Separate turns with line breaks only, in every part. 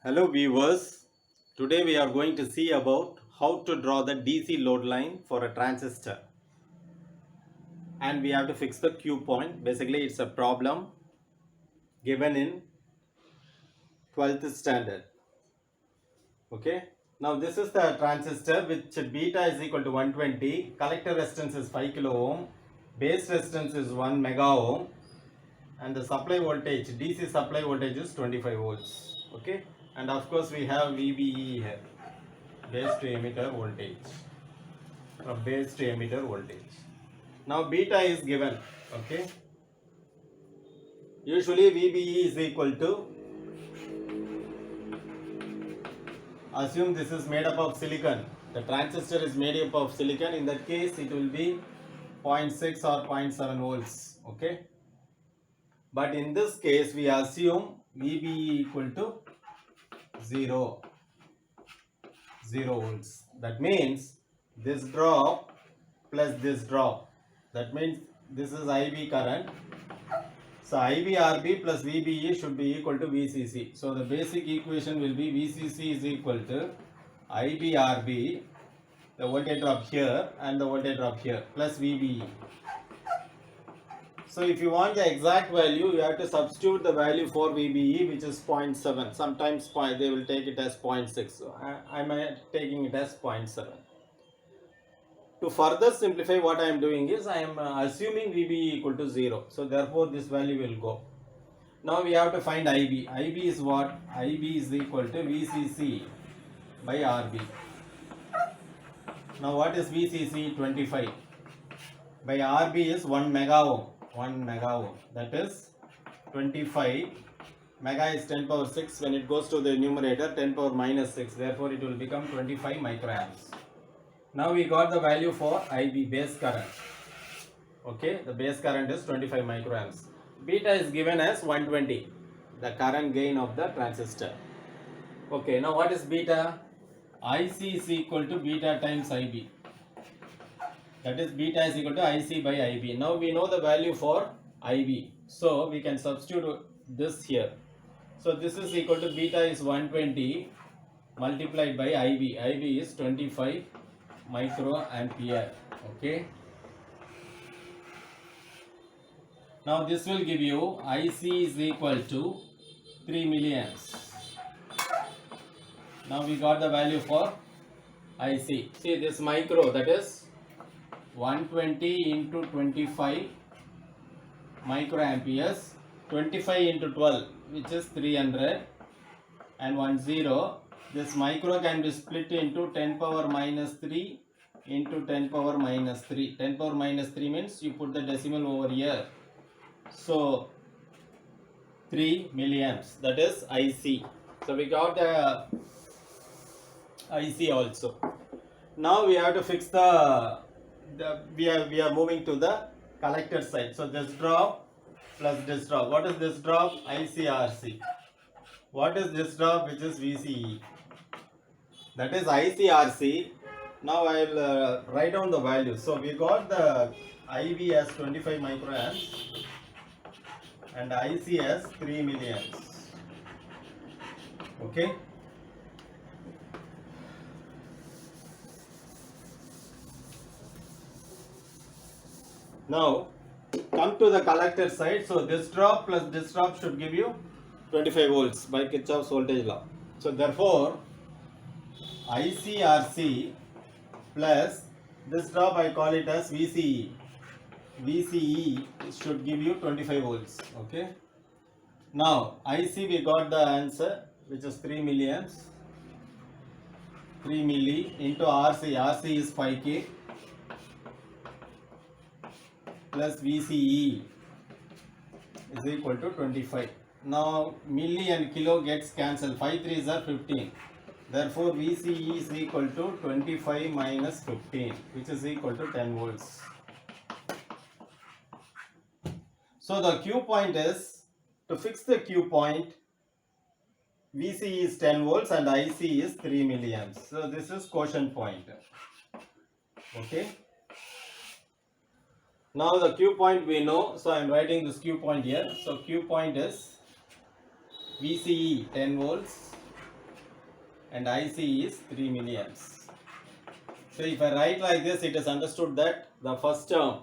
Hello viewers, today we are going to see about how to draw the DC load line for a transistor, and we have to fix the Q point. Basically it's a problem given in 12th standard. Okay, now this is the transistor which beta is equal to 120, collector resistance is 5 kilo ohm, base resistance is 1 mega ohm, and the supply voltage, DC supply voltage is 25 volts. Okay, and of course we have VBE here, base to emitter voltage. From base to emitter voltage. Now beta is given. Okay. Usually VBE is equal to, assume this is made up of silicon. The transistor is made up of silicon. In that case, it will be 0.6 or zero point 0.7 volts. Okay. But in this case, we assume VBE equal to 0 volts. That means this drop plus this drop. That means this is IB current. So IBRB plus VBE should be equal to VCC. So the basic equation will be VCC is equal to IBRB, the voltage drop here and the voltage drop here, plus VBE. So if you want the exact value, you have to substitute the value for VBE, which is 0.7. Sometimes they will take it as 0.6. So I am taking it as 0.7. To further simplify, what I am doing is I am assuming VBE equal to 0. So therefore this value will go. Now we have to find IB. IB is what? IB is equal to VCC by RB. Now what is VCC? 25. By RB is 1 mega ohm. 1 mega ohm. That is 25. Mega is 10 power 6. When it goes to the numerator, 10 power minus 6. Therefore it will become 25 microamps. Now we got the value for IB, base current. Okay, the base current is 25 microamps. Beta is given as 120, the current gain of the transistor. Okay, now what is beta? IC is equal to beta times IB. That is beta is equal to IC by IB. Now we know the value for IB. So we can substitute this here. So this is equal to beta is 120 multiplied by IB. IB is 25 microampere. Okay. Now this will give you IC is equal to 3 milliamps. Now we got the value for IC. See this micro, that is 120 into 25 microamperes. 25 into 12, which is 300, and 10. This micro can be split into 10 power minus 3 into 10 power minus 3. 10 power minus 3 means you put the decimal over here. So 3 milliamps, that is IC. So we got the IC also. Now we have to fix we are moving to the collector side. So this drop plus this drop. What is this drop? ICRC. What is this drop, which is VCE? That is ICRC. Now I will write down the value. So we got the IB as 25 microamps and IC as 3 milliamps. Okay. Now come to the collector side. So this drop plus this drop should give you 25 volts by Kirchhoff's voltage law. So therefore ICRC plus this drop I call it as VCE. VCE should give you 25 volts. Okay. Now IC we got the answer, which is 3 milliamps. 3 milli into RC. RC is 5K plus VCE is equal to 25. Now milli and kilo gets cancelled. 5 3s are 15. Therefore VCE is equal to 25 minus 15, which is equal to 10 volts. So the Q point is, to fix the Q point, VCE is 10 volts and IC is 3 milliamps. So this is quotient point. Okay. Now the Q point we know, so I am writing this Q point here. So Q point is VCE 10 volts and IC is 3 milliamps. So if I write like this, it is understood that the first term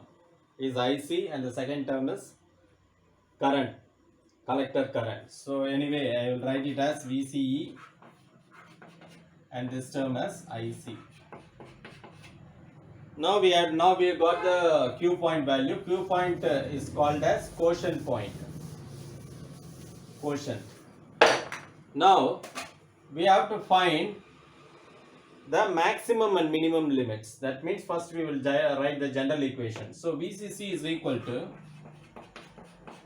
is IC and the second term is current, collector current. So anyway, I will write it as VCE and this term as IC. Now we have got the Q point value. Q point is called as quotient point. Quotient. Now we have to find the maximum and minimum limits. That means first we will write the general equation. So VCC is equal to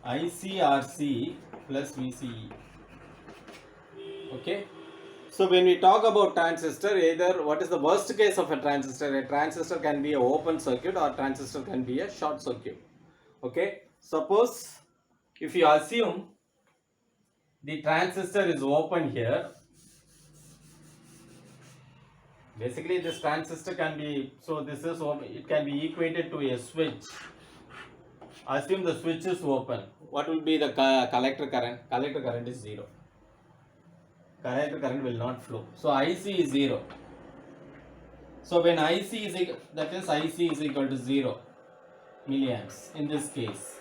ICRC plus VCE. Okay. So when we talk about transistor, either what is the worst case of a transistor? A transistor can be an open circuit or transistor can be a short circuit. Okay. Suppose if you assume the transistor is open here, basically this transistor can be, so this is open, it can be equated to a switch. Assume the switch is open. What will be the collector current? Collector current is 0. Collector current will not flow. So IC is 0. So when IC is equal, that is IC is equal to 0 milliamps in this case.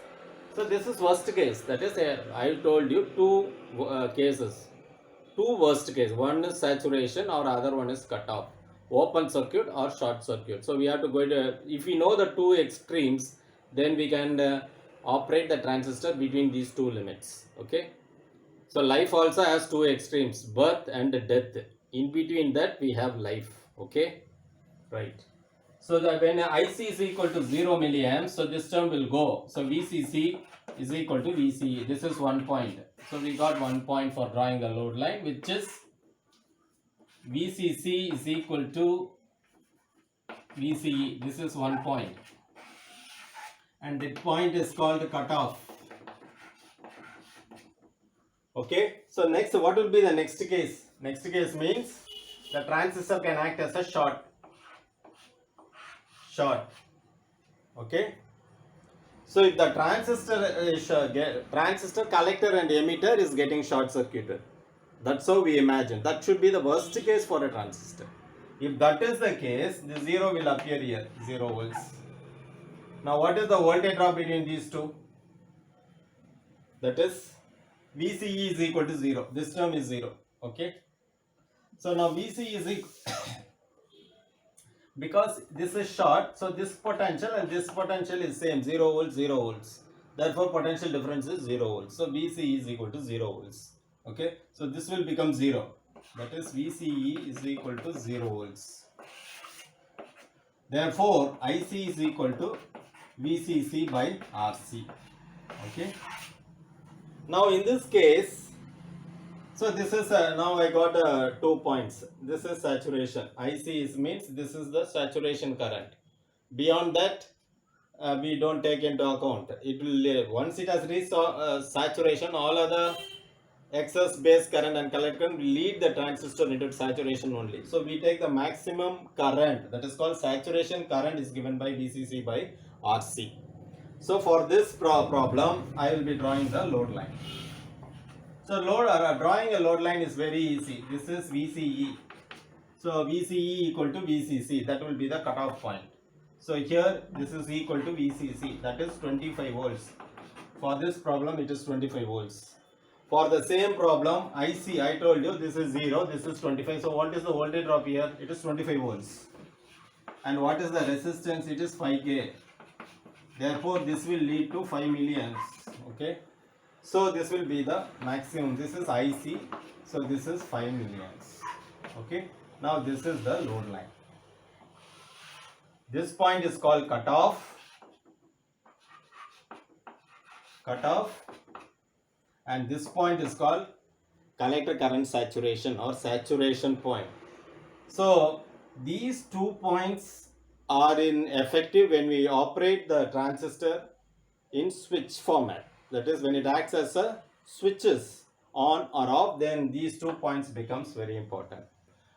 So this is worst case. That is, I told you two cases. Two worst case. One is saturation or other one is cutoff. Open circuit or short circuit. So we have to go to, if we know the two extremes, then we can operate the transistor between these two limits. Okay. So life also has two extremes, birth and death. In between that we have life. Okay. Right. So that when IC is equal to 0 milliamps, so this term will go. So VCC is equal to VCE. This is 1 point. So we got 1 point for drawing the load line, which is VCC is equal to VCE. This is 1 point. And that point is called cutoff. Okay. So next, what will be the next case? Next case means the transistor can act as a short. Okay. So if the transistor collector and emitter is getting short circuited, that's how we imagine. That should be the worst case for a transistor. If that is the case, the 0 will appear here, 0 volts. Now what is the voltage drop between these two? That is VCE is equal to 0. This term is 0. Okay. So now VCE is equal because this is short, so this potential and this potential is same, 0 volts, 0 volts. Therefore potential difference is 0 volts. So VCE is equal to 0 volts. Okay. So this will become 0. That is VCE is equal to 0 volts. Therefore IC is equal to VCC by RC. Okay. Now in this case, so this is now I got 2 points. This is saturation. IC is means this is the saturation current. Beyond that, we don't take into account. It will once it has reached saturation, all other excess base current and collector will lead the transistor into saturation only. So we take the maximum current, that is called saturation current, is given by VCC by RC. So for this problem, I will be drawing the load line. So drawing a load line is very easy. This is VCE. So VCE equal to VCC. That will be the cutoff point. So here this is equal to VCC. That is 25 volts. For this problem it is 25 volts. For the same problem IC, I told you this is 0. This is 25. So what is the voltage drop here? It is 25 volts. And what is the resistance? It is 5K. Therefore this will lead to 5 milliamps. Okay. So this will be the maximum. This is IC. So this is 5 milliamps. Okay. Now this is the load line. This point is called cutoff. And this point is called collector current saturation or saturation point. So these 2 points are in effective when we operate the transistor in switch format. That is, when it acts as a switches on or off, then these 2 points becomes very important.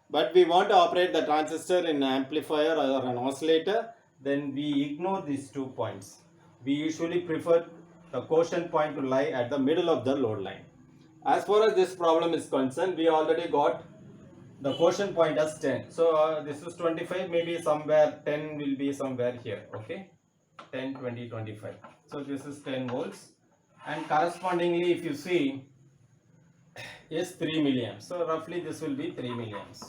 But we want to operate the transistor in an amplifier or an oscillator, then we ignore these 2 points. We usually prefer the quotient point to lie at the middle of the load line. As far as this problem is concerned, we already got the quotient point as 10. So this is 25, maybe somewhere 10 will be somewhere here. Okay, 10, 20, 25. So this is 10 volts, and correspondingly if you see is 3 milliamps. So roughly this will be 3 milliamps,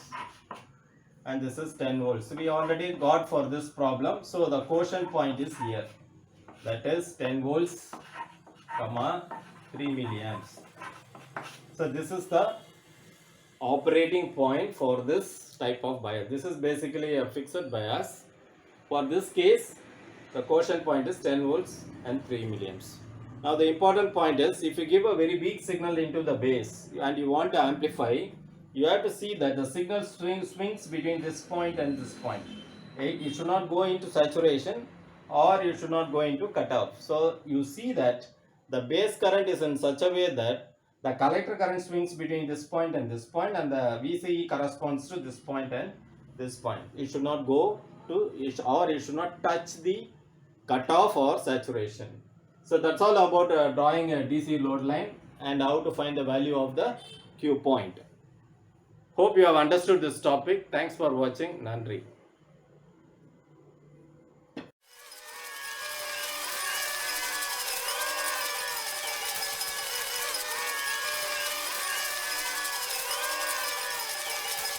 and this is 10 volts. We already got for this problem. So the quotient point is here, that is 10 volts comma 3 milliamps. So this is the operating point for this type of bias. This is basically a fixed bias. For this case, the quotient point is 10 volts and 3 milliamps. Now the important point is, if you give a very weak signal into the base and you want to amplify, you have to see that the signal swings between this point and this point. It should not go into saturation, or you should not go into cutoff. So you see that the base current is in such a way that the collector current swings between this point and this point, and the VCE corresponds to this point and this point. It should not go to, or it should not touch the cutoff or saturation. So that's all about drawing a DC load line and how to find the value of the Q point. Hope you have understood this topic. Thanks for watching. Nandri.